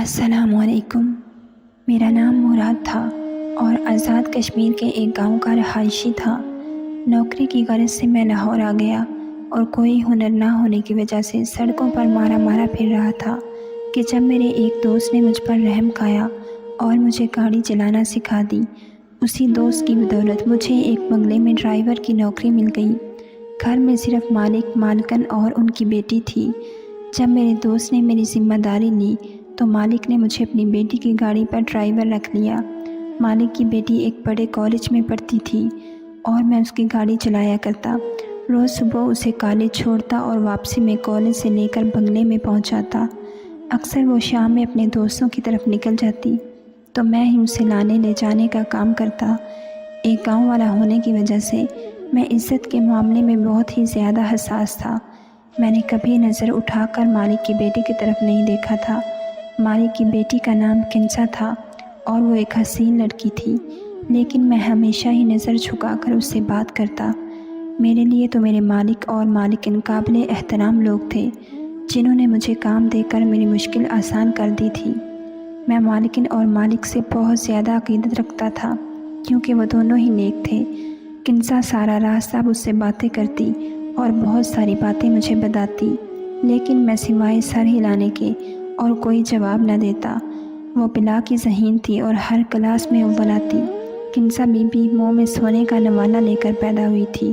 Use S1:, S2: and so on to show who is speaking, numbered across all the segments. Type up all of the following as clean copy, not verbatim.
S1: السلام علیکم۔ میرا نام مراد تھا اور آزاد کشمیر کے ایک گاؤں کا رہائشی تھا۔ نوکری کی غرض سے میں لاہور آ گیا اور کوئی ہنر نہ ہونے کی وجہ سے سڑکوں پر مارا پھر رہا تھا کہ جب میرے ایک دوست نے مجھ پر رحم کھایا اور مجھے گاڑی چلانا سکھا دی۔ اسی دوست کی بدولت مجھے ایک بنگلے میں ڈرائیور کی نوکری مل گئی۔ گھر میں صرف مالک، مالکن اور ان کی بیٹی تھی۔ جب میرے دوست نے میری ذمہ داری لی تو مالک نے مجھے اپنی بیٹی کی گاڑی پر ڈرائیور رکھ لیا۔ مالک کی بیٹی ایک بڑے کالج میں پڑھتی تھی اور میں اس کی گاڑی چلایا کرتا۔ روز صبح اسے کالج چھوڑتا اور واپسی میں کالج سے لے کر بنگلے میں پہنچاتا۔ اکثر وہ شام میں اپنے دوستوں کی طرف نکل جاتی تو میں ہی اسے لانے لے جانے کا کام کرتا۔ ایک گاؤں والا ہونے کی وجہ سے میں عزت کے معاملے میں بہت ہی زیادہ حساس تھا۔ میں نے کبھی نظر اٹھا کر مالک کی بیٹی کی طرف نہیں دیکھا تھا۔ مالک کی بیٹی کا نام کنسا تھا اور وہ ایک حسین لڑکی تھی، لیکن میں ہمیشہ ہی نظر جھکا کر اس سے بات کرتا۔ میرے لیے تو میرے مالک اور مالکن قابل احترام لوگ تھے جنہوں نے مجھے کام دے کر میری مشکل آسان کر دی تھی۔ میں مالکن اور مالک سے بہت زیادہ عقیدت رکھتا تھا کیونکہ وہ دونوں ہی نیک تھے۔ کنسا سارا راستہ مجھ سے باتیں کرتی اور بہت ساری باتیں مجھے بتاتی، لیکن میں سوائے سر ہلانے کے اور کوئی جواب نہ دیتا۔ وہ بلا کی ذہین تھی اور ہر کلاس میں اول آتی۔ کنسا بی بی منہ میں سونے کا نوالہ لے کر پیدا ہوئی تھی۔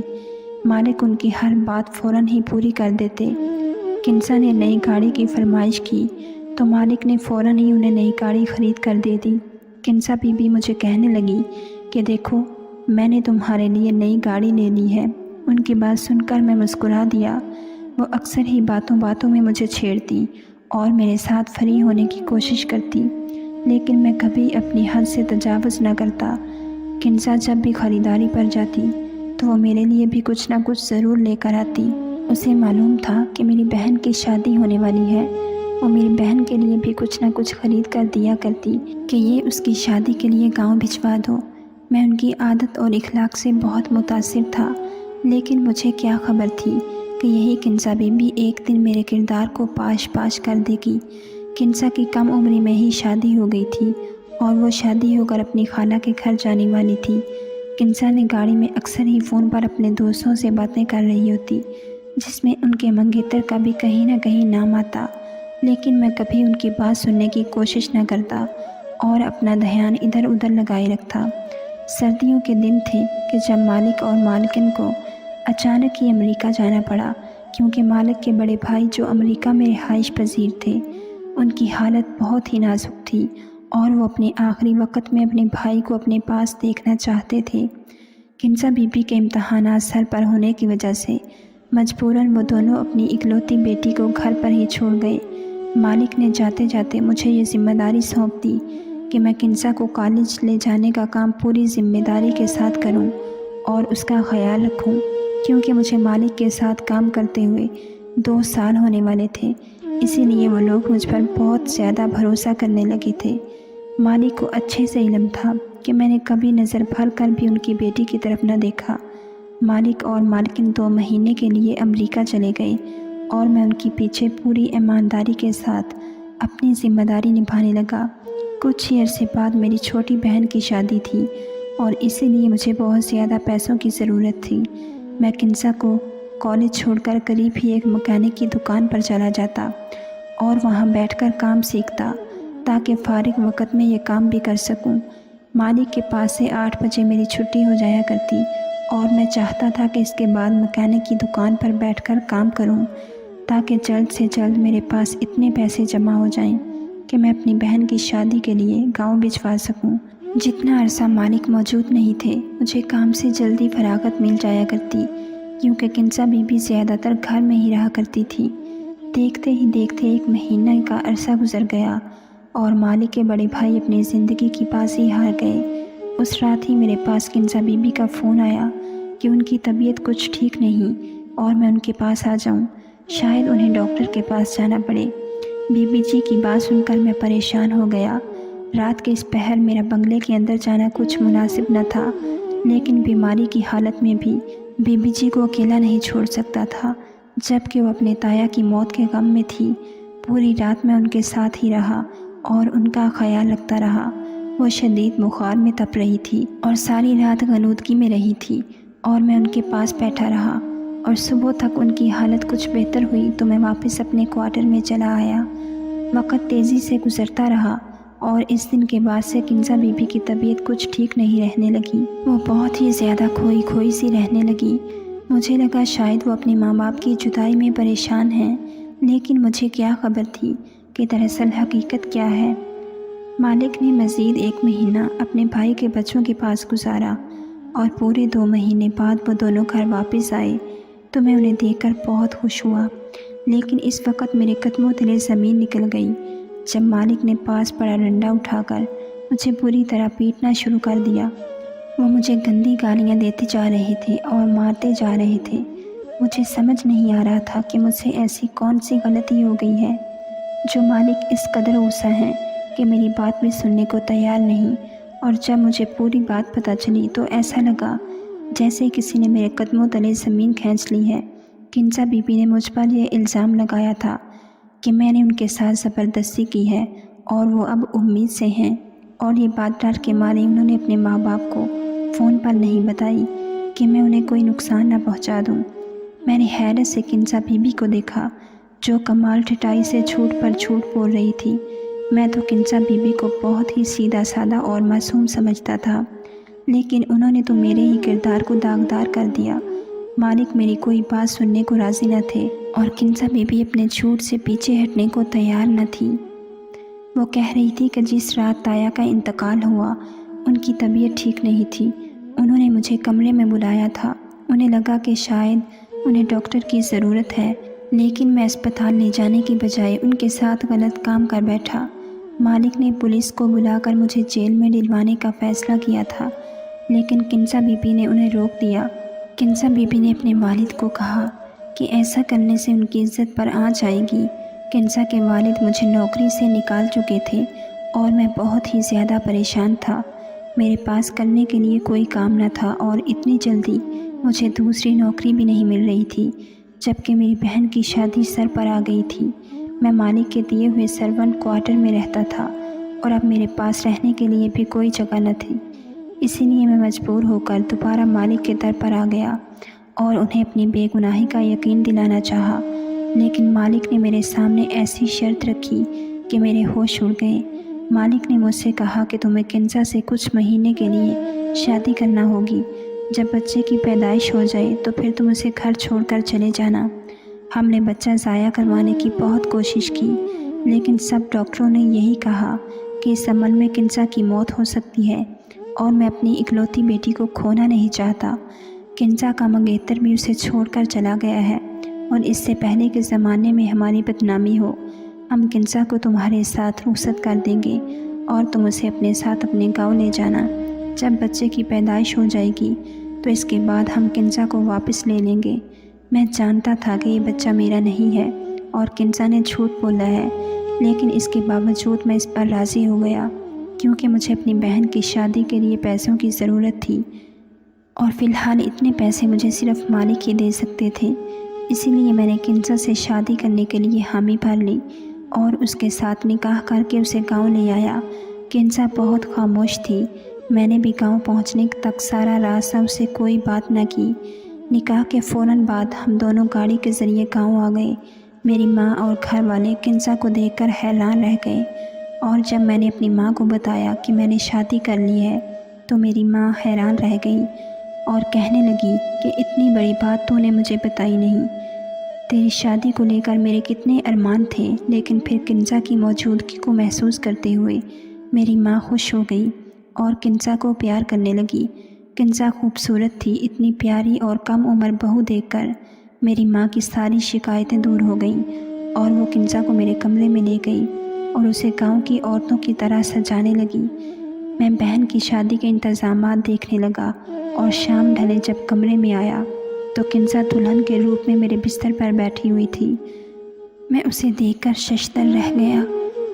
S1: مالک ان کی ہر بات فوراً ہی پوری کر دیتے۔ کنسا نے نئی گاڑی کی فرمائش کی تو مالک نے فوراً ہی انہیں نئی گاڑی خرید کر دے دی۔ کنسا بی بی مجھے کہنے لگی کہ دیکھو، میں نے تمہارے لیے نئی گاڑی لے لی ہے۔ ان کی بات سن کر میں مسکرا دیا۔ وہ اکثر ہی باتوں میں مجھے چھیڑتی اور میرے ساتھ فری ہونے کی کوشش کرتی، لیکن میں کبھی اپنی حد سے تجاوز نہ کرتا۔ کنسا جب بھی خریداری پر جاتی تو وہ میرے لیے بھی کچھ نہ کچھ ضرور لے کر آتی۔ اسے معلوم تھا کہ میری بہن کی شادی ہونے والی ہے۔ وہ میری بہن کے لیے بھی کچھ نہ کچھ خرید کر دیا کرتی کہ یہ اس کی شادی کے لیے گاؤں بھجوا دو۔ میں ان کی عادت اور اخلاق سے بہت متاثر تھا، لیکن مجھے کیا خبر تھی کہ یہی کنسا بی بی ایک دن میرے کردار کو پاش کر دے گی۔ کنسا کی کم عمری میں ہی شادی ہو گئی تھی اور وہ شادی ہو کر اپنی خالہ کے گھر جانے والی تھی۔ کنسا نے گاڑی میں اکثر ہی فون پر اپنے دوستوں سے باتیں کر رہی ہوتی، جس میں ان کے منگیتر کا بھی کہیں نہ کہیں نام آتا، لیکن میں کبھی ان کی بات سننے کی کوشش نہ کرتا اور اپنا دھیان ادھر ادھر لگائے رکھتا۔ سردیوں کے دن تھے کہ جب مالک اور مالکن کو اچانک ہی امریکہ جانا پڑا، کیونکہ مالک کے بڑے بھائی جو امریکہ میں رہائش پذیر تھے، ان کی حالت بہت ہی نازک تھی اور وہ اپنے آخری وقت میں اپنے بھائی کو اپنے پاس دیکھنا چاہتے تھے۔ کنسا بی بی کے امتحانات سر پر ہونے کی وجہ سے مجبوراً وہ دونوں اپنی اکلوتی بیٹی کو گھر پر ہی چھوڑ گئے۔ مالک نے جاتے جاتے مجھے یہ ذمہ داری سونپ دی کہ میں کنسا کو کالج لے جانے کا کام پوری ذمہ داری کے ساتھ کروں اور اس کا خیال رکھوں، کیونکہ مجھے مالک کے ساتھ کام کرتے ہوئے 2 سال ہونے والے تھے، اسی لیے وہ لوگ مجھ پر بہت زیادہ بھروسہ کرنے لگے تھے۔ مالک کو اچھے سے علم تھا کہ میں نے کبھی نظر بھر کر بھی ان کی بیٹی کی طرف نہ دیکھا۔ مالک اور مالکن 2 مہینے کے لیے امریکہ چلے گئے اور میں ان کے پیچھے پوری ایمانداری کے ساتھ اپنی ذمہ داری نبھانے لگا۔ کچھ ہی عرصے بعد میری چھوٹی بہن کی شادی تھی اور اسی لیے مجھے بہت زیادہ پیسوں کی ضرورت تھی۔ میں کنسا کو کالج چھوڑ کر قریب ہی ایک مکینک کی دکان پر چلا جاتا اور وہاں بیٹھ کر کام سیکھتا تاکہ فارغ وقت میں یہ کام بھی کر سکوں۔ مالک کے پاس سے 8 بجے میری چھٹی ہو جایا کرتی اور میں چاہتا تھا کہ اس کے بعد مکینک کی دکان پر بیٹھ کر کام کروں تاکہ جلد سے جلد میرے پاس اتنے پیسے جمع ہو جائیں کہ میں اپنی بہن کی شادی کے لیے گاؤں بھجوا سکوں۔ جتنا عرصہ مالک موجود نہیں تھے مجھے کام سے جلدی فراغت مل جایا کرتی، کیونکہ کنسا بی بی زیادہ تر گھر میں ہی رہا کرتی تھی۔ دیکھتے ہی دیکھتے 1 مہینہ کا عرصہ گزر گیا اور مالک کے بڑے بھائی اپنی زندگی کی بازی ہار گئے۔ اس رات ہی میرے پاس کنسا بی بی کا فون آیا کہ ان کی طبیعت کچھ ٹھیک نہیں اور میں ان کے پاس آ جاؤں، شاید انہیں ڈاکٹر کے پاس جانا پڑے۔ بی بی جی کی بات سن کر میں پریشان ہو گیا۔ رات کے اس پہر میرا بنگلے کے اندر جانا کچھ مناسب نہ تھا، لیکن بیماری کی حالت میں بھی بی بی جی کو اکیلا نہیں چھوڑ سکتا تھا، جب کہ وہ اپنے تایا کی موت کے غم میں تھی۔ پوری رات میں ان کے ساتھ ہی رہا اور ان کا خیال رکھتا رہا۔ وہ شدید بخار میں تپ رہی تھی اور ساری رات غنودگی میں رہی تھی اور میں ان کے پاس بیٹھا رہا اور صبح تک ان کی حالت کچھ بہتر ہوئی تو میں واپس اپنے کوارٹر میں چلا آیا۔ وقت تیزی سے گزرتا رہا اور اس دن کے بعد سے کنزا بی بی کی طبیعت کچھ ٹھیک نہیں رہنے لگی۔ وہ بہت ہی زیادہ کھوئی کھوئی سی رہنے لگی۔ مجھے لگا شاید وہ اپنے ماں باپ کی جدائی میں پریشان ہیں، لیکن مجھے کیا خبر تھی کہ دراصل حقیقت کیا ہے۔ مالک نے مزید 1 مہینہ اپنے بھائی کے بچوں کے پاس گزارا اور پورے 2 مہینے بعد وہ دونوں گھر واپس آئے تو میں انہیں دیکھ کر بہت خوش ہوا، لیکن اس وقت میرے قدموں تلے زمین نکل گئی جب مالک نے پاس پڑا ڈنڈا اٹھا کر مجھے بری طرح پیٹنا شروع کر دیا۔ وہ مجھے گندی گالیاں دیتے جا رہے تھے اور مارتے جا رہے تھے۔ مجھے سمجھ نہیں آ رہا تھا کہ مجھ سے ایسی کون سی غلطی ہو گئی ہے جو مالک اس قدر غصہ ہیں کہ میری بات بھی سننے کو تیار نہیں، اور جب مجھے پوری بات پتہ چلی تو ایسا لگا جیسے کسی نے میرے قدموں تلے زمین کھینچ لی ہے۔ کنزا بی بی نے مجھ پر یہ الزام لگایا تھا کہ میں نے ان کے ساتھ زبردستی کی ہے اور وہ اب امید سے ہیں، اور یہ بات ڈر کے مارے انہوں نے اپنے ماں باپ کو فون پر نہیں بتائی کہ میں انہیں کوئی نقصان نہ پہنچا دوں۔ میں نے حیرت سے کنزا بی بی کو دیکھا جو کمال ٹھٹائی سے جھوٹ پر جھوٹ بول رہی تھی۔ میں تو کنزا بی بی کو بہت ہی سیدھا سادہ اور معصوم سمجھتا تھا، لیکن انہوں نے تو میرے ہی کردار کو داغدار کر دیا۔ مالک میری کوئی بات سننے کو راضی نہ تھے اور کنزا بی بی اپنے جھوٹ سے پیچھے ہٹنے کو تیار نہ تھی۔ وہ کہہ رہی تھی کہ جس رات تایا کا انتقال ہوا ان کی طبیعت ٹھیک نہیں تھی۔ انہوں نے مجھے کمرے میں بلایا تھا۔ انہیں لگا کہ شاید انہیں ڈاکٹر کی ضرورت ہے، لیکن میں اسپتال لے جانے کی بجائے ان کے ساتھ غلط کام کر بیٹھا۔ مالک نے پولیس کو بلا کر مجھے جیل میں ڈلوانے کا فیصلہ کیا تھا، لیکن کنزا بی بی نے انہیں روک دیا۔ کنزا بی بی نے اپنے والد کو کہا کہ ایسا کرنے سے ان کی عزت پر آنچ آئے گی۔ کنزا کے والد مجھے نوکری سے نکال چکے تھے اور میں بہت ہی زیادہ پریشان تھا۔ میرے پاس کرنے کے لیے کوئی کام نہ تھا اور اتنی جلدی مجھے دوسری نوکری بھی نہیں مل رہی تھی، جبکہ میری بہن کی شادی سر پر آ گئی تھی۔ میں مالک کے دیے ہوئے سرونٹ کوارٹر میں رہتا تھا اور اب میرے پاس رہنے کے لیے بھی کوئی جگہ نہ تھی۔ اسی لیے میں مجبور ہو کر دوبارہ مالک کے در پر آ گیا اور انہیں اپنی بے گناہی کا یقین دلانا چاہا، لیکن مالک نے میرے سامنے ایسی شرط رکھی کہ میرے ہوش اڑ گئے۔ مالک نے مجھ سے کہا کہ تمہیں کنزا سے کچھ مہینے کے لیے شادی کرنا ہوگی۔ جب بچے کی پیدائش ہو جائے تو پھر تم اسے گھر چھوڑ کر چلے جانا۔ ہم نے بچہ ضائع کروانے کی بہت کوشش کی، لیکن سب ڈاکٹروں نے یہی کہا کہ اس عمل میں کنزا کی موت ہو سکتی ہے اور میں اپنی اکلوتی بیٹی کو کھونا نہیں چاہتا۔ کنزا کا منگیتر بھی اسے چھوڑ کر چلا گیا ہے، اور اس سے پہلے کہ زمانے میں ہماری بدنامی ہو، ہم کنزا کو تمہارے ساتھ رخصت کر دیں گے اور تم اسے اپنے ساتھ اپنے گاؤں لے جانا۔ جب بچے کی پیدائش ہو جائے گی تو اس کے بعد ہم کنزا کو واپس لے لیں گے۔ میں جانتا تھا کہ یہ بچہ میرا نہیں ہے اور کنزا نے جھوٹ بولا ہے، لیکن اس کے باوجود میں اس پر راضی ہو گیا کیونکہ مجھے اپنی بہن کی شادی کے لیے پیسوں کی ضرورت تھی، اور فی الحال اتنے پیسے مجھے صرف مالک ہی دے سکتے تھے۔ اسی لیے میں نے کنزا سے شادی کرنے کے لیے حامی بھر لی اور اس کے ساتھ نکاح کر کے اسے گاؤں لے آیا۔ کنزا بہت خاموش تھی۔ میں نے بھی گاؤں پہنچنے تک سارا راستہ اسے کوئی بات نہ کی۔ نکاح کے فوراً بعد ہم دونوں گاڑی کے ذریعے گاؤں آ گئے۔ میری ماں اور گھر والے کنزا کو دیکھ کر حیران رہ گئے، اور جب میں نے اپنی ماں کو بتایا کہ میں نے شادی کر لی ہے تو میری ماں حیران رہ گئی اور کہنے لگی کہ اتنی بڑی بات تو نے مجھے بتائی نہیں۔ تیری شادی کو لے کر میرے کتنے ارمان تھے، لیکن پھر کنزا کی موجودگی کو محسوس کرتے ہوئے میری ماں خوش ہو گئی اور کنزا کو پیار کرنے لگی۔ کنزا خوبصورت تھی۔ اتنی پیاری اور کم عمر بہو دیکھ کر میری ماں کی ساری شکایتیں دور ہو گئیں اور وہ کنزا کو میرے کمرے میں لے گئی اور اسے گاؤں کی عورتوں کی طرح سجانے لگی۔ میں بہن کی شادی کے انتظامات دیکھنے لگا اور شام ڈھلے جب کمرے میں آیا تو کنزا دلہن کے روپ میں میرے بستر پر بیٹھی ہوئی تھی۔ میں اسے دیکھ کر ششدر رہ گیا۔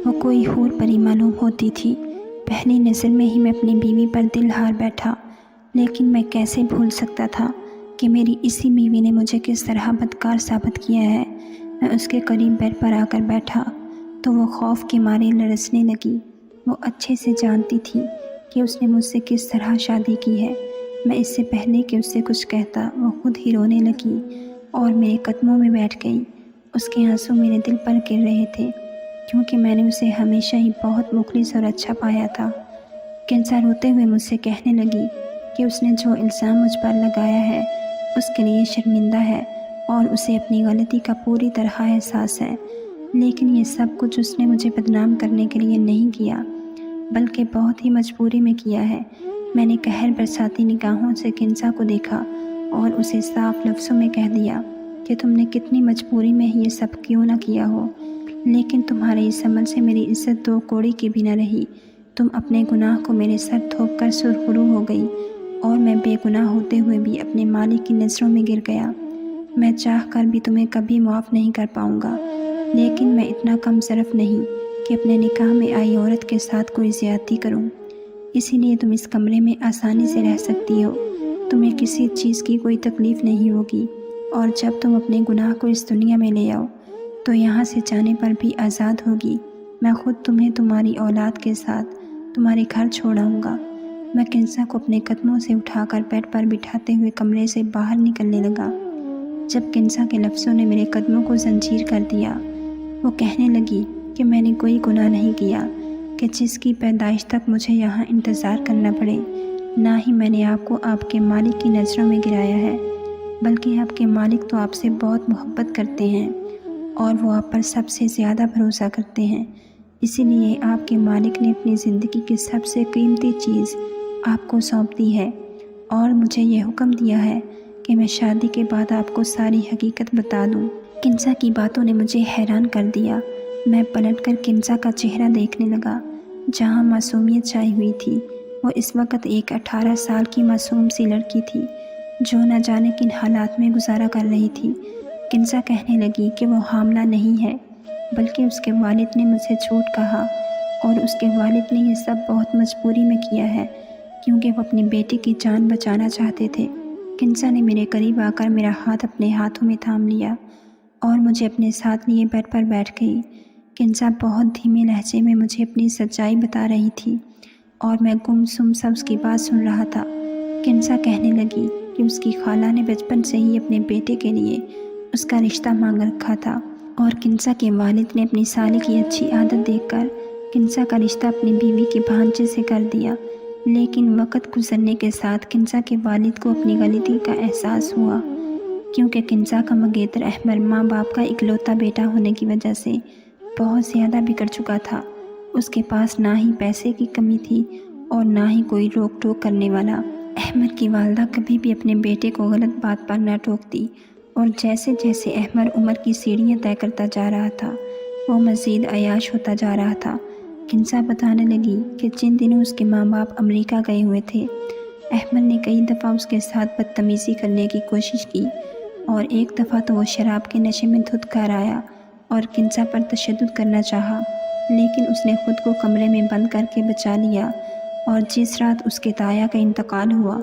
S1: وہ کوئی حور پری معلوم ہوتی تھی۔ پہلی نظر میں ہی میں اپنی بیوی پر دل ہار بیٹھا، لیکن میں کیسے بھول سکتا تھا کہ میری اسی بیوی نے مجھے کس طرح بدکار ثابت کیا ہے۔ میں اس کے قریب بیڈ پر آ کر بیٹھا تو وہ خوف کے مارے لرزنے لگی۔ وہ اچھے سے جانتی تھی کہ اس نے مجھ سے کس طرح شادی کی ہے۔ میں اس سے پہلے کہ اس سے کچھ کہتا وہ خود ہی رونے لگی اور میرے قدموں میں بیٹھ گئی۔ اس کے آنسو میرے دل پر گر رہے تھے کیونکہ میں نے اسے ہمیشہ ہی بہت مخلص اور اچھا پایا تھا۔ کنزا روتے ہوئے مجھ سے کہنے لگی کہ اس نے جو الزام مجھ پر لگایا ہے اس کے لیے شرمندہ ہے اور اسے اپنی غلطی کا پوری طرح احساس ہے، لیکن یہ سب کچھ اس نے مجھے بدنام کرنے کے لیے نہیں کیا بلکہ بہت ہی مجبوری میں کیا ہے۔ میں نے قہر برساتی نگاہوں سے کنزا کو دیکھا اور اسے صاف لفظوں میں کہہ دیا کہ تم نے کتنی مجبوری میں یہ سب کیوں نہ کیا ہو، لیکن تمہارے اس عمل سے میری عزت دو کوڑی کی بھی نہ رہی۔ تم اپنے گناہ کو میرے سر تھوپ کر سرخرو ہو گئی اور میں بے گناہ ہوتے ہوئے بھی اپنے مالک کی نظروں میں گر گیا۔ میں چاہ کر بھی تمہیں کبھی معاف نہیں کر پاؤں گا، لیکن میں اتنا کم ظرف نہیں کہ اپنے نکاح میں آئی عورت کے ساتھ کوئی زیادتی کروں۔ اسی لیے تم اس کمرے میں آسانی سے رہ سکتی ہو، تمہیں کسی چیز کی کوئی تکلیف نہیں ہوگی، اور جب تم اپنے گناہ کو اس دنیا میں لے آؤ تو یہاں سے جانے پر بھی آزاد ہوگی۔ میں خود تمہیں تمہاری اولاد کے ساتھ تمہارے گھر چھوڑاؤں گا۔ میں کنزا کو اپنے قدموں سے اٹھا کر بیڈ پر بٹھاتے ہوئے کمرے سے باہر نکلنے لگا۔ جب کنزا کے لفظوں نے میرے قدموں کو زنجیر کر دیا، وہ کہنے لگی کہ میں نے کوئی گناہ نہیں کیا کہ جس کی پیدائش تک مجھے یہاں انتظار کرنا پڑے، نہ ہی میں نے آپ کو آپ کے مالک کی نظروں میں گرایا ہے، بلکہ آپ کے مالک تو آپ سے بہت محبت کرتے ہیں اور وہ آپ پر سب سے زیادہ بھروسہ کرتے ہیں۔ اسی لیے آپ کے مالک نے اپنی زندگی کی سب سے قیمتی چیز آپ کو سونپ دی ہے اور مجھے یہ حکم دیا ہے کہ میں شادی کے بعد آپ کو ساری حقیقت بتا دوں۔ کنزا کی باتوں نے مجھے حیران کر دیا۔ میں پلٹ کر کنزا کا چہرہ دیکھنے لگا جہاں معصومیت چھائی ہوئی تھی۔ وہ اس وقت ایک 18 سال کی معصوم سی لڑکی تھی جو نہ جانے کن حالات میں گزارا کر رہی تھی۔ کنزا کہنے لگی کہ وہ حاملہ نہیں ہے، بلکہ اس کے والد نے مجھ سے جھوٹ کہا، اور اس کے والد نے یہ سب بہت مجبوری میں کیا ہے کیونکہ وہ اپنی بیٹی کی جان بچانا چاہتے تھے۔ کنزا نے میرے قریب آ کر میرا ہاتھ اپنے ہاتھوں میں تھام لیا اور مجھے اپنے ساتھ لیے بیڈ پر بیٹھ گئی۔ کنزا بہت دھیمے لہجے میں مجھے اپنی سچائی بتا رہی تھی اور میں گم سم سب اس کی بات سن رہا تھا۔ کنزا کہنے لگی کہ اس کی خالہ نے بچپن سے ہی اپنے بیٹے کے لیے اس کا رشتہ مانگ رکھا تھا، اور کنزا کے والد نے اپنی سالی کی اچھی عادت دیکھ کر کنزا کا رشتہ اپنی بیوی کے بھانجے سے کر دیا۔ لیکن وقت گزرنے کے ساتھ کنزا کے والد کو اپنی غلطی کا احساس ہوا کیونکہ کنزا کا منگیتر احمر ماں باپ کا اکلوتا بیٹا ہونے کی وجہ سے بہت زیادہ بگڑ چکا تھا۔ اس کے پاس نہ ہی پیسے کی کمی تھی اور نہ ہی کوئی روک ٹوک کرنے والا۔ احمر کی والدہ کبھی بھی اپنے بیٹے کو غلط بات پر نہ ٹوکتی، اور جیسے جیسے احمر عمر کی سیڑھیاں طے کرتا جا رہا تھا وہ مزید عیاش ہوتا جا رہا تھا۔ کنزا بتانے لگی کہ جن دنوں اس کے ماں باپ امریکہ گئے ہوئے تھے، احمد نے کئی دفعہ اس کے ساتھ بدتمیزی کرنے کی کوشش کی، اور ایک دفعہ تو وہ شراب کے نشے میں دھت کر آیا اور کنزا پر تشدد کرنا چاہا، لیکن اس نے خود کو کمرے میں بند کر کے بچا لیا، اور جس رات اس کے تایا کا انتقال ہوا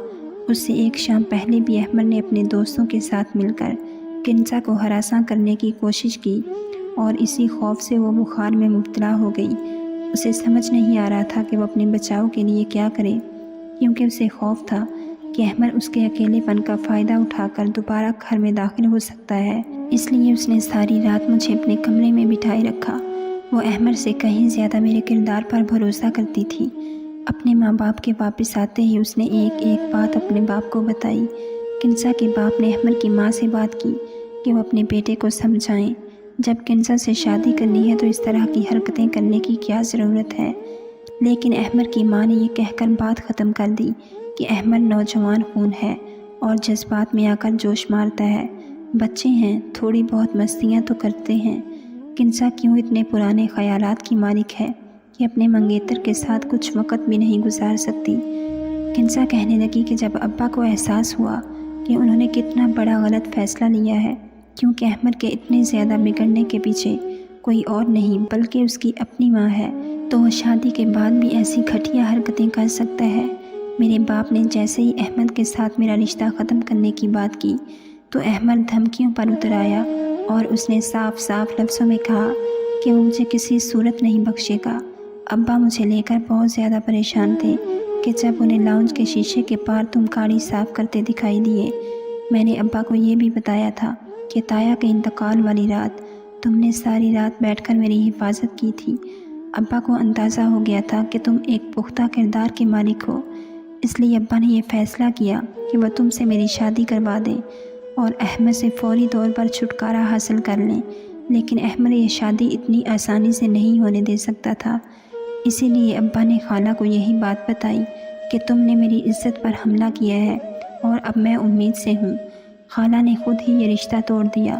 S1: اس سے ایک شام پہلے بھی احمد نے اپنے دوستوں کے ساتھ مل کر کنزا کو ہراساں کرنے کی کوشش کی، اور اسی خوف سے وہ بخار میں مبتلا ہو گئی۔ اسے سمجھ نہیں آ رہا تھا کہ وہ اپنے بچاؤ کے لیے کیا کرے، کیونکہ اسے خوف تھا کہ احمد اس کے اکیلے پن کا فائدہ اٹھا کر دوبارہ گھر میں داخل ہو سکتا ہے۔ اس لیے اس نے ساری رات مجھے اپنے کمرے میں بٹھائے رکھا۔ وہ احمد سے کہیں زیادہ میرے کردار پر بھروسہ کرتی تھی۔ اپنے ماں باپ کے واپس آتے ہی اس نے ایک ایک بات اپنے باپ کو بتائی۔ کنزا کے باپ نے احمد کی ماں سے بات کی کہ وہ اپنے بیٹے کو سمجھائیں، جب کنزا سے شادی کرنی ہے تو اس طرح کی حرکتیں کرنے کی کیا ضرورت ہے، لیکن احمد کی ماں نے یہ کہہ کر بات ختم کر دی کہ احمد نوجوان خون ہے اور جذبات میں آ کر جوش مارتا ہے، بچے ہیں، تھوڑی بہت مستیاں تو کرتے ہیں۔ کنزا کیوں اتنے پرانے خیالات کی مالک ہے کہ اپنے منگیتر کے ساتھ کچھ وقت بھی نہیں گزار سکتی۔ کنزا کہنے لگی کہ جب ابا کو احساس ہوا کہ انہوں نے کتنا بڑا غلط فیصلہ لیا ہے، کیونکہ احمد کے اتنے زیادہ بگڑنے کے پیچھے کوئی اور نہیں بلکہ اس کی اپنی ماں ہے، تو وہ شادی کے بعد بھی ایسی گھٹیا حرکتیں کر سکتا ہے۔ میرے باپ نے جیسے ہی احمد کے ساتھ میرا رشتہ ختم کرنے کی بات کی تو احمد دھمکیوں پر اتر آیا، اور اس نے صاف صاف لفظوں میں کہا کہ وہ مجھے کسی صورت نہیں بخشے گا۔ ابا مجھے لے کر بہت زیادہ پریشان تھے کہ جب انہیں لاؤنج کے شیشے کے پار تم گاڑی صاف کرتے دکھائی دیے۔ میں نے ابا کو یہ بھی بتایا تھا کہ تایا کے انتقال والی رات تم نے ساری رات بیٹھ کر میری حفاظت کی تھی۔ ابا کو اندازہ ہو گیا تھا کہ تم ایک پختہ کردار کے مالک ہو، اس لیے ابا نے یہ فیصلہ کیا کہ وہ تم سے میری شادی کروا دیں اور احمد سے فوری طور پر چھٹکارا حاصل کر لیں، لیکن احمد یہ شادی اتنی آسانی سے نہیں ہونے دے سکتا تھا۔ اسی لیے ابا نے خالہ کو یہی بات بتائی کہ تم نے میری عزت پر حملہ کیا ہے اور اب میں امید سے ہوں۔ خالہ نے خود ہی یہ رشتہ توڑ دیا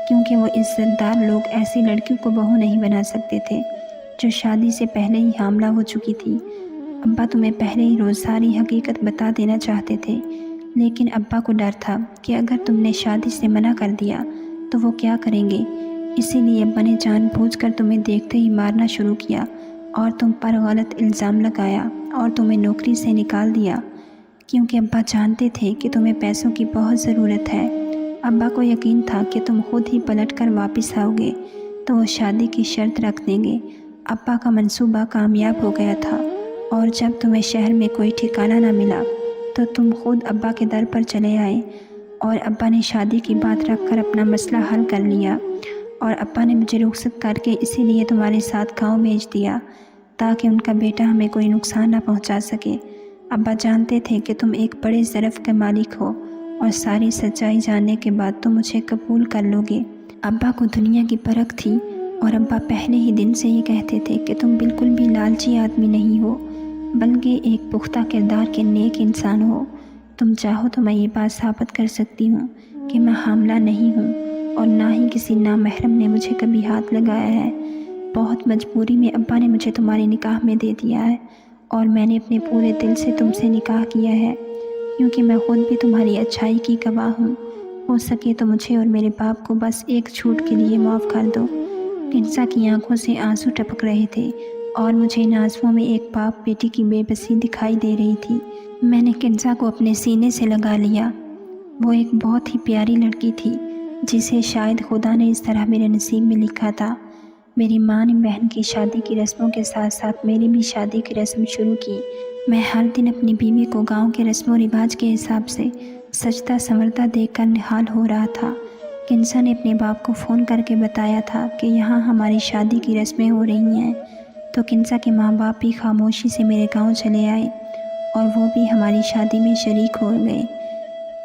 S1: کیونکہ وہ عزت دار لوگ ایسی لڑکیوں کو بہو نہیں بنا سکتے تھے جو شادی سے پہلے ہی حاملہ ہو چکی تھی۔ ابا تمہیں پہلے ہی روز ساری حقیقت بتا دینا چاہتے تھے، لیکن ابا کو ڈر تھا کہ اگر تم نے شادی سے منع کر دیا تو وہ کیا کریں گے۔ اسی لیے ابا نے جان بوجھ کر تمہیں دیکھتے ہی مارنا شروع کیا اور تم پر غلط الزام لگایا اور تمہیں نوکری سے نکال دیا، کیونکہ ابا جانتے تھے کہ تمہیں پیسوں کی بہت ضرورت ہے۔ ابا کو یقین تھا کہ تم خود ہی پلٹ کر واپس آؤ گے تو وہ شادی کی شرط رکھ دیں گے۔ ابا کا منصوبہ کامیاب ہو گیا تھا اور جب تمہیں شہر میں کوئی ٹھکانہ نہ ملا تو تم خود ابا کے در پر چلے آئے اور ابا نے شادی کی بات رکھ کر اپنا مسئلہ حل کر لیا، اور ابا نے مجھے رخصت کر کے اسی لیے تمہارے ساتھ گاؤں بھیج دیا تاکہ ان کا بیٹا ہمیں کوئی نقصان نہ پہنچا سکے۔ ابا جانتے تھے کہ تم ایک بڑے ظرف کے مالک ہو اور ساری سچائی جاننے کے بعد تم مجھے قبول کر لو گے۔ ابا کو دنیا کی پرکھ تھی اور ابا پہلے ہی دن سے یہ کہتے تھے کہ تم بالکل بھی لالچی آدمی نہیں ہو بلکہ ایک پختہ کردار کے نیک انسان ہو۔ تم چاہو تو میں یہ بات ثابت کر سکتی ہوں کہ میں حاملہ نہیں ہوں اور نہ ہی کسی نامحرم نے مجھے کبھی ہاتھ لگایا ہے۔ بہت مجبوری میں ابا نے مجھے تمہارے نکاح میں دے دیا ہے اور میں نے اپنے پورے دل سے تم سے نکاح کیا ہے کیونکہ میں خود بھی تمہاری اچھائی کی گواہ ہوں۔ ہو سکے تو مجھے اور میرے باپ کو بس ایک چھوٹ کے لیے معاف کر دو۔ کنزا کی آنکھوں سے آنسو ٹپک رہے تھے اور مجھے ان آنسوؤں میں ایک باپ بیٹی کی بے بسی دکھائی دے رہی تھی۔ میں نے کنزا کو اپنے سینے سے لگا لیا۔ وہ ایک بہت ہی پیاری لڑکی تھی جسے شاید خدا نے اس طرح میرے نصیب میں لکھا تھا۔ میری ماں نے بہن کی شادی کی رسموں کے ساتھ ساتھ میری بھی شادی کی رسم شروع کی۔ میں ہر دن اپنی بیوی کو گاؤں کے رسم و رواج کے حساب سے سجدہ سنورتا دیکھ کر نہال ہو رہا تھا۔ کنزا نے اپنے باپ کو فون کر کے بتایا تھا کہ یہاں ہماری شادی کی رسمیں ہو رہی ہیں، تو کنزا کے ماں باپ بھی خاموشی سے میرے گاؤں چلے آئے اور وہ بھی ہماری شادی میں شریک ہو گئے۔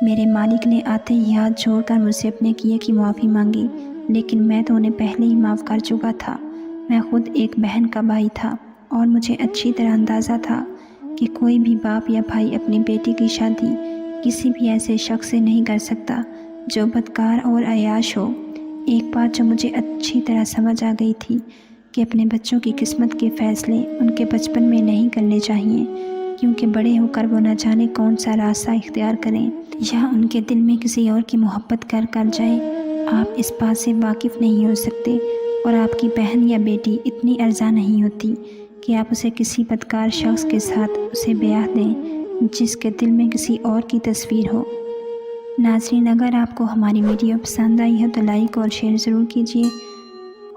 S1: میرے مالک نے آتے ہی ہاتھ جوڑ کر مجھ سے اپنے کیے کی معافی مانگی، لیکن میں تو انہیں پہلے ہی معاف کر چکا تھا۔ میں خود ایک بہن کا بھائی تھا اور مجھے اچھی طرح اندازہ تھا کہ کوئی بھی باپ یا بھائی اپنی بیٹی کی شادی کسی بھی ایسے شخص سے نہیں کر سکتا جو بدکار اور عیاش ہو۔ ایک بات جو مجھے اچھی طرح سمجھ آ گئی تھی کہ اپنے بچوں کی قسمت کے فیصلے ان کے بچپن میں نہیں کرنے چاہیے، کیونکہ بڑے ہو کر وہ نہ جانے کون سا راستہ اختیار کریں یا ان کے دل میں کسی اور کی محبت کر جائے۔ آپ اس بات سے واقف نہیں ہو سکتے اور آپ کی بہن یا بیٹی اتنی ارزاں نہیں ہوتی کہ آپ اسے کسی بدکار شخص کے ساتھ اسے بیاہ دیں جس کے دل میں کسی اور کی تصویر ہو۔ ناظرین، اگر آپ کو ہماری ویڈیو پسند آئی ہے تو لائک اور شیئر ضرور کیجیے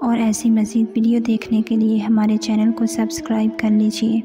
S1: اور ایسی مزید ویڈیو دیکھنے کے لیے ہمارے چینل کو سبسکرائب کر لیجیے۔